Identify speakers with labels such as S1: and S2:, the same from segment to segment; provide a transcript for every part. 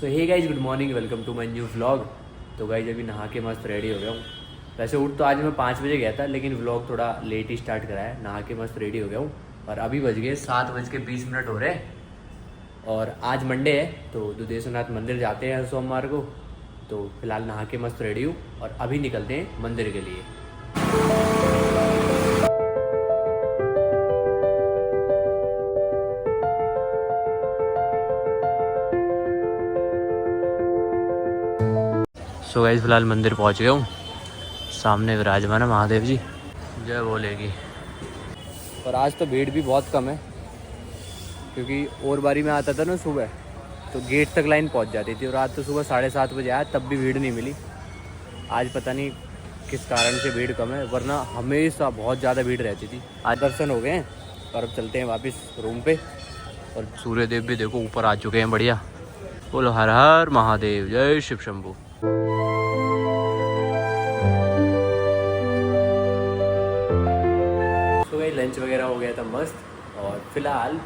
S1: So hey guys, good morning, welcome to my new vlog. तो guys अभी नहा के मस्त रेडी हो गया हूँ। वैसे उठ तो आज मैं 5 बजे गया था, लेकिन व्लॉग थोड़ा लेट ही स्टार्ट करा है। नहा के मस्त रेडी हो गया हूँ और अभी बज गए 7:20 हो रहे हैं। और आज मंडे है तो दुधेश्वरनाथ मंदिर जाते हैं सोमवार को। तो फिलहाल नहा के मस्त रेडी हूँ और अभी निकलते हैं मंदिर के लिए। सो गाइस फिलहाल मंदिर पहुंच गया हूँ। सामने विराजमान है महादेव जी, जय बोलेगी। और आज तो भीड़ भी बहुत कम है, क्योंकि और बारी में आता था ना सुबह तो गेट तक लाइन पहुंच जाती थी, और आज तो सुबह 7:30 बजे आया तब भी भीड़ नहीं मिली। आज पता नहीं किस कारण से भीड़ कम है, वरना हमेशा बहुत ज़्यादा भीड़ रहती थी। आज दर्शन हो गए हैं और अब चलते हैं वापस रूम पे। और सूर्यदेव भी देखो ऊपर आ चुके हैं, बढ़िया। बोलो हर हर महादेव, जय शिव शंभू। लंच वगैरह हो गया था मस्त, और फिलहाल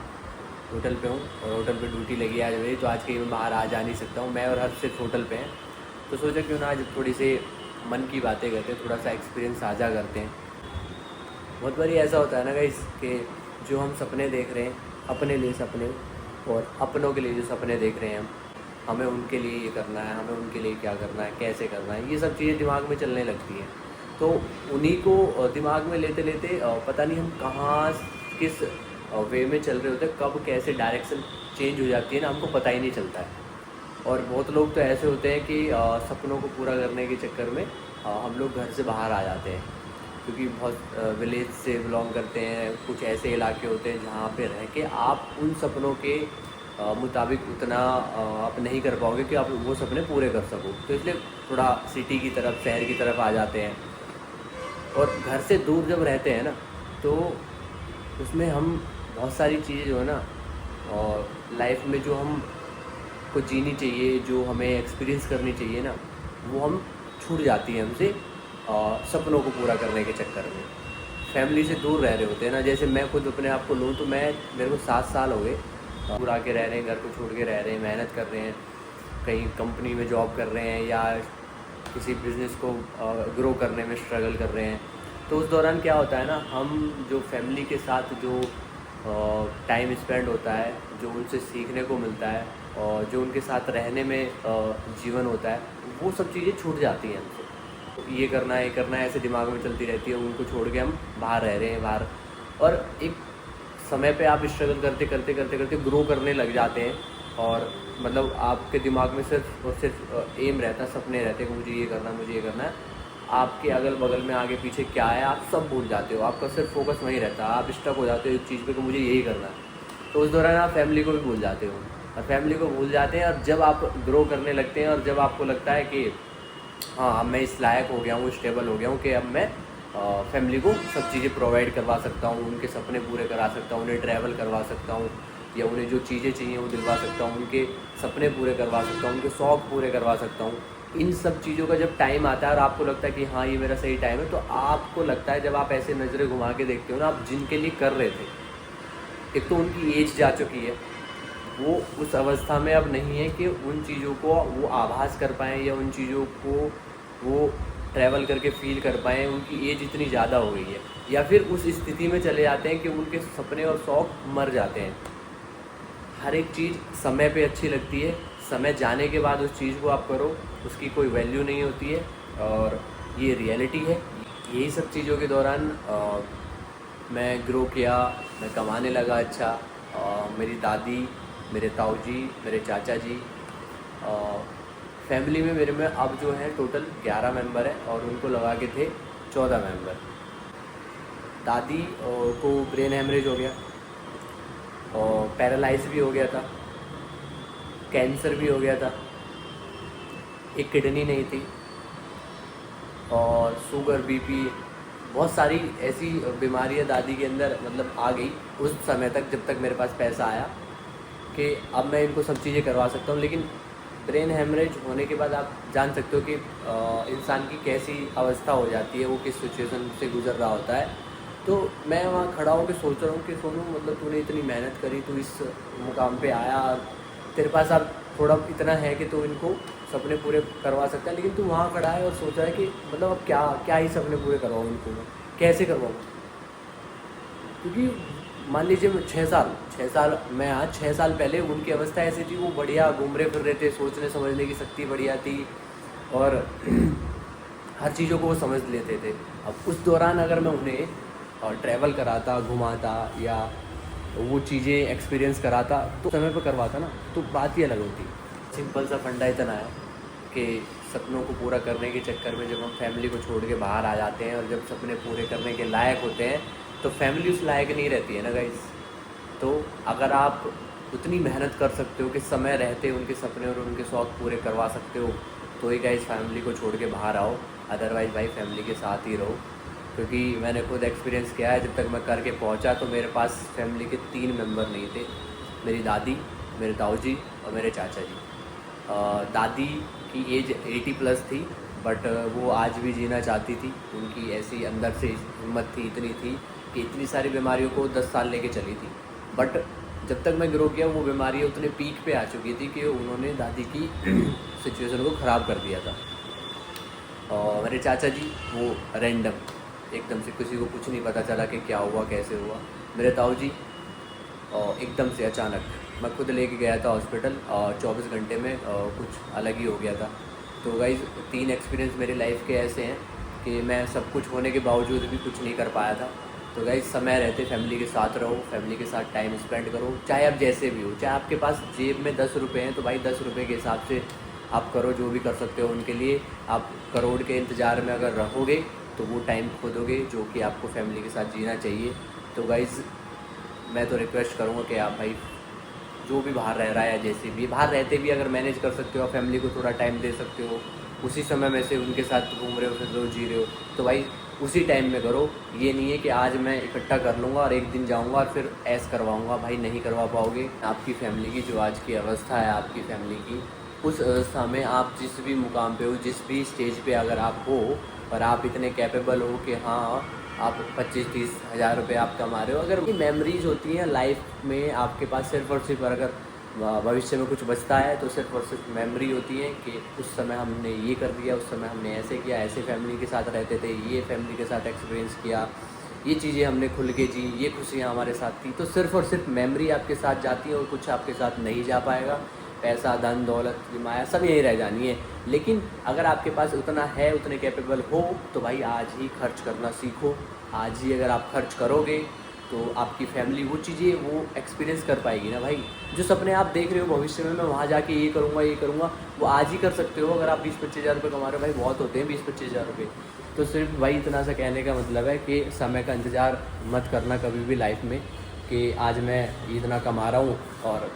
S1: होटल पे हूँ। और होटल पे ड्यूटी लगी है आज मेरी, तो आज कहीं मैं बाहर आ जा नहीं सकता हूँ। मैं और हर्ष सिर्फ होटल पे हैं, तो सोचा क्यों ना आज थोड़ी सी मन की बातें करते हैं, थोड़ा सा एक्सपीरियंस साझा करते हैं। बहुत बारी ऐसा होता है ना गाइस कि जो हम सपने देख रहे हैं अपने लिए सपने, और अपनों के लिए जो सपने देख रहे हैं हमें उनके लिए ये करना है, हमें उनके लिए क्या करना है, कैसे करना है, ये सब चीज़ें दिमाग में चलने लगती हैं। तो उन्हीं को दिमाग में लेते लेते पता नहीं हम कहाँ किस वे में चल रहे होते हैं, कब कैसे डायरेक्शन चेंज हो जाती है ना, हमको पता ही नहीं चलता है। और बहुत लोग तो ऐसे होते हैं कि सपनों को पूरा करने के चक्कर में हम लोग घर से बाहर आ जाते हैं, क्योंकि बहुत विलेज से बिलोंग करते हैं। कुछ ऐसे इलाके होते हैं जहाँ पे रह के आप उन सपनों के मुताबिक उतना आप नहीं कर पाओगे कि आप वो सपने पूरे कर सको। तो इसलिए थोड़ा सिटी की तरफ, शहर की तरफ आ जाते हैं। और घर से दूर जब रहते हैं ना, तो उसमें हम बहुत सारी चीज़ें जो है ना, और लाइफ में जो हम को जीनी चाहिए, जो हमें एक्सपीरियंस करनी चाहिए ना, वो हम छूट जाती हैं हमसे सपनों को पूरा करने के चक्कर में। फैमिली से दूर रह रहे होते हैं ना। जैसे मैं खुद अपने आप को लूँ तो मेरे को 7 साल हो गए दूर आके रह रहे हैं, घर को छोड़ के रह रहे हैं, मेहनत कर रहे हैं, कहीं कंपनी में जॉब कर रहे हैं या किसी बिज़नेस को ग्रो करने में स्ट्रगल कर रहे हैं। तो उस दौरान क्या होता है ना, हम जो फैमिली के साथ जो टाइम स्पेंड होता है, जो उनसे सीखने को मिलता है और जो उनके साथ रहने में जीवन होता है, वो सब चीज़ें छूट जाती हैं हमसे। तो ये करना है, ये करना है, ऐसे दिमाग में चलती रहती है। उनको छोड़ के हम बाहर रह रहे हैं बाहर, और एक समय पे आप स्ट्रगल करते करते करते करते ग्रो करने लग जाते हैं। और मतलब आपके दिमाग में सिर्फ और सिर्फ एम रहता है, सपने रहते हैं कि मुझे ये करना है, मुझे ये करना है। आपके अगल बगल में आगे पीछे क्या है आप सब भूल जाते हो, आपका सिर्फ फोकस वहीं रहता है। आप स्टक हो जाते हो एक चीज़ पे कि मुझे यही करना है। तो उस दौरान आप फैमिली को भी भूल जाते हो, और फैमिली को भूल जाते हैं। और जब आप ग्रो करने लगते हैं और जब आपको लगता है कि हाँ अब मैं इस लायक हो गया हूँ, स्टेबल हो गया हूँ कि अब मैं फैमिली को सब चीज़ें प्रोवाइड करवा सकता हूँ, उनके सपने पूरे करा सकता हूँ, उन्हें ट्रैवल करवा सकता हूँ, या उन्हें जो चीज़ें चाहिए वो दिलवा सकता हूँ, उनके सपने पूरे करवा सकता हूँ, उनके शौक़ पूरे करवा सकता हूँ। इन सब चीज़ों का जब टाइम आता है और आपको लगता है कि हाँ ये मेरा सही टाइम है, तो आपको लगता है, जब आप ऐसे नज़रें घुमा के देखते हो ना, आप जिनके लिए कर रहे थे, एक तो उनकी एज जा चुकी है, वो उस अवस्था में अब नहीं है कि उन चीज़ों को वो आभास कर पाएँ या उन चीज़ों को वो ट्रैवल करके फील कर पाएँ। उनकी एज इतनी ज़्यादा हो गई है, या फिर उस स्थिति में चले जाते हैं कि उनके सपने और शौक़ मर जाते हैं। हर एक चीज़ समय पे अच्छी लगती है, समय जाने के बाद उस चीज़ को आप करो, उसकी कोई वैल्यू नहीं होती है, और ये रियलिटी है। यही सब चीज़ों के दौरान मैं ग्रो किया, मैं कमाने लगा अच्छा। मेरी दादी, मेरे ताऊ जी, मेरे चाचा जी, फैमिली में मेरे में अब जो है टोटल 11 मेंबर हैं, और उनको लगा के थे 14 मेंबर। दादी को ब्रेन हेमरेज हो गया, और पैरालाइज भी हो गया था, कैंसर भी हो गया था, एक किडनी नहीं थी, और शुगर, बीपी, बहुत सारी ऐसी बीमारियां दादी के अंदर मतलब आ गई उस समय तक, जब तक मेरे पास पैसा आया कि अब मैं इनको सब चीज़ें करवा सकता हूँ। लेकिन ब्रेन हेमरेज होने के बाद आप जान सकते हो कि इंसान की कैसी अवस्था हो जाती है, वो किस सिचुएशन से गुजर रहा होता है। तो मैं वहाँ खड़ा होकर सोच रहा हूँ कि सोनू, मतलब तूने इतनी मेहनत करी, तू इस मुकाम पे आया, तेरे पास अब थोड़ा इतना है कि तू इनको सपने पूरे करवा सकता है, लेकिन तू वहाँ खड़ा है और सोच रहा है कि मतलब अब क्या क्या ही सपने पूरे करवाऊँ इनको, मैं कैसे करवाऊँ। क्योंकि मान लीजिए 6 साल मैं आज 6 साल पहले उनकी अवस्था ऐसी थी, वो बढ़िया घूम रहे फिर रहे थे, सोचने समझने की शक्ति बढ़िया थी और हर चीज़ों को वो समझ लेते थे। अब उस दौरान अगर मैं उन्हें ट्रैवल कराता, घुमाता या वो चीज़ें एक्सपीरियंस कराता तो समय पर करवाता ना, तो बात ही अलग होती। सिंपल सा फंडा इतना है कि सपनों को पूरा करने के चक्कर में जब हम फैमिली को छोड़ के बाहर आ जाते हैं और जब सपने पूरे करने के लायक होते हैं तो फैमिली उस लायक नहीं रहती है ना गाइस। तो अगर आप उतनी मेहनत कर सकते हो कि समय रहते उनके सपने और उनके शौक़ पूरे करवा सकते हो तो ही गाइस फैमिली को छोड़ के बाहर आओ, अदरवाइज़ भाई फैमिली के साथ ही रहो। क्योंकि मैंने खुद एक्सपीरियंस किया है, जब तक मैं करके पहुंचा तो मेरे पास फैमिली के 3 मेंबर नहीं थे, मेरी दादी, मेरे ताऊ जी और मेरे चाचा जी। दादी की एज 80 प्लस थी, बट वो आज भी जीना चाहती थी। उनकी ऐसी अंदर से हिम्मत थी, इतनी थी कि इतनी सारी बीमारियों को 10 साल लेके चली थी। बट जब तक मैं ग्रो किया वो बीमारियाँ उतने पीक पे आ चुकी थी कि उन्होंने दादी की सिचुएशन को ख़राब कर दिया था। और मेरे चाचा जी वो रैंडम एकदम से, किसी को कुछ नहीं पता चला कि क्या हुआ कैसे हुआ। मेरे ताऊ जी एकदम से अचानक मैं खुद लेके गया था हॉस्पिटल और 24 घंटे में कुछ अलग ही हो गया था। तो गाइस 3 एक्सपीरियंस मेरी लाइफ के ऐसे हैं कि मैं सब कुछ होने के बावजूद भी कुछ नहीं कर पाया था। तो गाइस समय रहते फैमिली के साथ रहो, फैमिली के साथ टाइम स्पेंड करो, चाहे आप जैसे भी हो। चाहे आपके पास जेब में 10 रुपये हैं तो भाई 10 रुपये के हिसाब से आप करो जो भी कर सकते हो उनके लिए। आप करोड़ के इंतज़ार में अगर रहोगे तो वो टाइम खो दोगे जो कि आपको फैमिली के साथ जीना चाहिए। तो गाइज़ मैं तो रिक्वेस्ट करूँगा कि आप भाई जो भी बाहर रह रहा है या जैसे भी बाहर रहते भी अगर मैनेज कर सकते हो, फैमिली को थोड़ा टाइम दे सकते हो, उसी समय में से उनके साथ घूम रहे हो फिर रहे हो जी रहे हो तो भाई उसी टाइम में करो। ये नहीं है कि आज मैं इकट्ठा कर लूँगा और एक दिन जाऊँगा और फिर ऐस करवाऊँगा, भाई नहीं करवा पाओगे। आपकी फैमिली की जो आज की अवस्था है आपकी फैमिली की, उस अवस्था में आप जिस भी मुकाम पे हो, जिस भी स्टेज पे अगर आप हो और आप इतने कैपेबल हो कि हाँ आप 25-30 हज़ार रुपये आप कमा रहे हो, अगर ये मेमोरीज़ होती हैं लाइफ में आपके पास सिर्फ और सिर्फ, अगर भविष्य में कुछ बचता है तो सिर्फ और सिर्फ मेमोरी होती है कि उस समय हमने ये कर दिया, उस समय हमने ऐसे किया, ऐसे फैमिली के साथ रहते थे, ये फैमिली के साथ एक्सपीरियंस किया, ये चीज़ें हमने खुल के जी, ये खुशियाँ हमारे साथ थी। तो सिर्फ और सिर्फ मेमोरी आपके साथ जाती है और कुछ आपके साथ नहीं जा पाएगा। पैसा, धन, दौलत, माया सब यही रह जानी है। लेकिन अगर आपके पास उतना है, उतने कैपेबल हो तो भाई आज ही खर्च करना सीखो। आज ही अगर आप खर्च करोगे तो आपकी फैमिली वो चीज़ें वो एक्सपीरियंस कर पाएगी ना भाई। जो सपने आप देख रहे हो भविष्य में मैं वहाँ जाके ये करूँगा, वो आज ही कर सकते हो। अगर आप 20-25 हज़ार रुपये कमा रहे हो, भाई बहुत होते हैं 20-25 हज़ार रुपये। तो सिर्फ भाई इतना सा कहने का मतलब है कि समय का इंतज़ार मत करना कभी भी लाइफ में कि आज मैं इतना कमा रहा हूँ और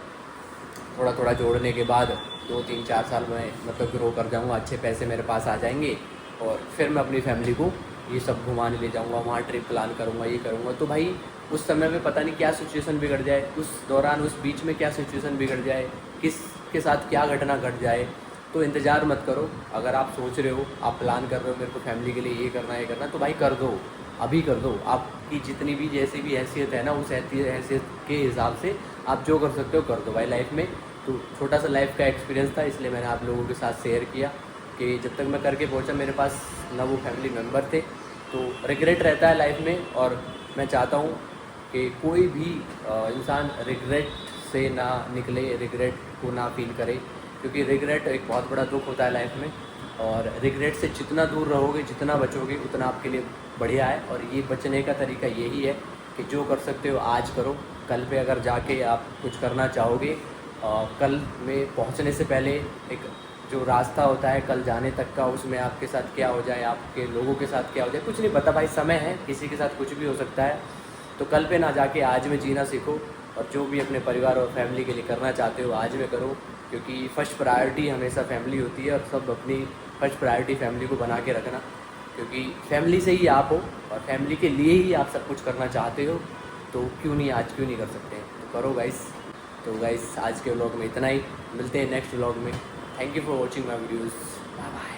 S1: थोड़ा थोड़ा जोड़ने के बाद 2-3-4 साल में मतलब ग्रो कर जाऊँगा, अच्छे पैसे मेरे पास आ जाएंगे और फिर मैं अपनी फैमिली को ये सब घुमाने ले जाऊँगा, वहाँ ट्रिप प्लान करूँगा, ये करूँगा। तो भाई उस समय में पता नहीं क्या सिचुएशन बिगड़ जाए, उस दौरान उस बीच में क्या सिचुएशन बिगड़ जाए, किसके साथ क्या घटना घट जाए। तो इंतज़ार मत करो। अगर आप सोच रहे हो, आप प्लान कर रहे हो मेरे को फैमिली के लिए ये करना है, ये करना, तो भाई कर दो, अभी कर दो। आपकी जितनी भी जैसी भी हैसियत है ना, उस हैसियत के हिसाब से आप जो कर सकते हो कर दो भाई लाइफ में। तो छोटा सा लाइफ का एक्सपीरियंस था, इसलिए मैंने आप लोगों के साथ शेयर किया कि जब तक मैं करके पहुंचा मेरे पास ना वो फैमिली मेम्बर थे। तो रिग्रेट रहता है लाइफ में और मैं चाहता हूँ कि कोई भी इंसान रिग्रेट से ना निकले, रिग्रेट को ना फील करे, क्योंकि रिग्रेट एक बहुत बड़ा दुख होता है लाइफ में। और रिग्रेट से जितना दूर रहोगे, जितना बचोगे, उतना आपके लिए बढ़िया है। और ये बचने का तरीका यही है कि जो कर सकते हो आज करो। कल पे अगर जाके आप कुछ करना चाहोगे, कल में पहुंचने से पहले एक जो रास्ता होता है कल जाने तक का, उसमें आपके साथ क्या हो जाए, आपके लोगों के साथ क्या हो जाए, कुछ नहीं पता भाई। समय है, किसी के साथ कुछ भी हो सकता है। तो कल पे ना जाके आज में जीना सीखो और जो भी अपने परिवार और फैमिली के लिए करना चाहते हो आज में करो, क्योंकि फ़र्स्ट प्रायोरिटी हमेशा फैमिली होती है। और सब अपनी फ़र्स्ट प्रायोरिटी फैमिली को बना के रखना, क्योंकि फैमिली से ही आप हो और फैमिली के लिए ही आप सब कुछ करना चाहते हो। तो क्यों नहीं आज क्यों नहीं कर सकते हैं, तो करो गाइस। तो गाइस आज के व्लॉग में इतना ही, मिलते हैं नेक्स्ट व्लॉग में। Thank you for watching my videos, bye bye.